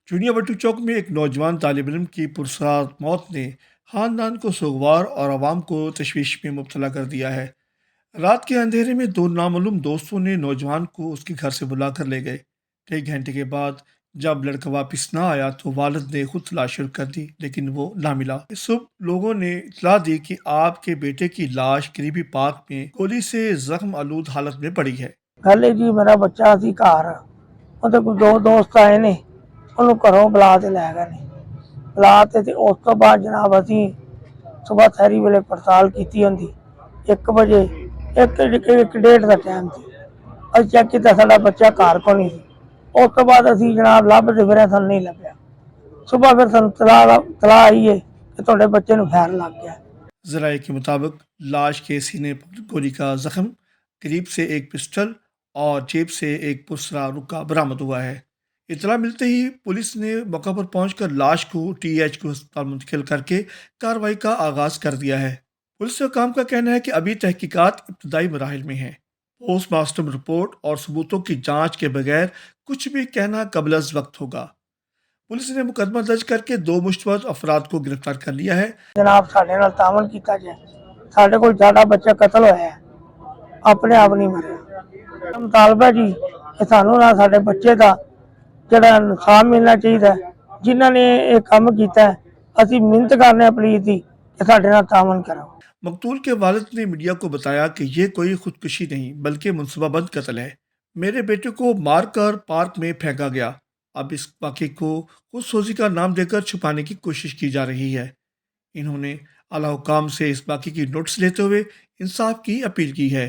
चुनिया बट्टू चौक में एक नौजवान तालिब इल्म की पुरसरार मौत ने खानदान को सोगवार और आवाम को तशवीश में मुब्तला कर दिया है। रात के अंधेरे में दो नामालूम दोस्तों ने नौजवान को उसके घर से बुला कर ले गए। 1 घंटे के बाद जब लड़का वापस ना आया तो वालिद ने खुद तलाश शुरू कर दी, लेकिन वो ना मिला। इस सुबह लोगों ने इतला दी कि आपके बेटे की लाश करीबी पार्क में गोली से जख्म आलूद हालत में पड़ी है। ਗੱਲ ਇਹ ਜੀ ਮੇਰਾ ਬੱਚਾ ਸੀ ਘਰ। ਉਹਦੇ ਕੋਈ ਦੋ ਦੋਸਤ ਆਏ ਨੇ, ਉਹਨੂੰ ਘਰੋਂ ਬੁਲਾ ਤੇ ਲੈ ਗਏ ਨੇ। ਬੁਲਾ ਤੇ ਉਸ ਤੋਂ ਬਾਅਦ ਜਨਾਬ ਅਸੀਂ ਸਵੇਰ ਠਹਿਰੀ ਵੇਲੇ ਪੜਤਾਲ ਕੀਤੀ ਹੁੰਦੀ 1 ਵਜੇ, ਇੱਕ ਡੇਢ ਦਾ ਟਾਈਮ ਸੀ। ਅਸੀਂ ਚੈੱਕ ਕੀਤਾ, ਸਾਡਾ ਬੱਚਾ ਘਰ ਕੋਲ ਨਹੀਂ ਸੀ। ਉਸ ਤੋਂ ਬਾਅਦ ਅਸੀਂ ਜਨਾਬ ਲੱਭਦੇ ਫਿਰੇ, ਸਾਨੂੰ ਨਹੀਂ ਲੱਭਿਆ। ਸੁਬਾਹ ਫਿਰ ਸਾਨੂੰ ਤਲਾਹ ਆਈ ਹੈ ਕਿ ਤੁਹਾਡੇ ਬੱਚੇ ਨੂੰ ਫਾਇਰ ਲੱਗ ਗਿਆ। जराये के मुताबिक लाश के सीने पर गोली का जख्म, करीब से एक पिस्टल और जेब से एक पुरसरा रुक्का बरामद हुआ है। इतला मिलते ही पुलिस ने मौका पर पहुंचकर लाश को TH अस्पताल मुंतकिल करके कार्रवाई का आगाज कर दिया है। पुलिस हुकाम का कहना है कि अभी तहकीकात इब्तदाई मराहिल में है। पोस्टमार्टम रिपोर्ट और सबूतों की जांच के बगैर कुछ भी कहना कबल अज वक्त होगा। पुलिस ने मुकदमा दर्ज करके 2 मुश्तबह अफराद को गिरफ्तार कर लिया है। जनाब साढ़े नाल तामन किया जाए, साढ़े को साडा बच्चा कतल होया है, अपने आप नहीं मरिया। मुतालबा जी कि सानू ना साडे बच्चे का जिहड़ा इंसाफ मिलना चाहिए। जिन्हों ने यह काम किया, असीं मिन्नत करने पुलिस की कि साडे नाल तामन करो। मकतूल के वालिद ने मीडिया को बताया कि ये कोई खुदकुशी नहीं बल्कि मनसूबाबंद कत्ल है। मेरे बेटे को मारकर पार्क में फेंका गया। अब इस वाक़े को खुदसोजी का नाम देकर छुपाने की कोशिश की जा रही है। इन्होंने आला हुकाम से इस वाक़े की नोटिस लेते हुए इंसाफ की अपील की है।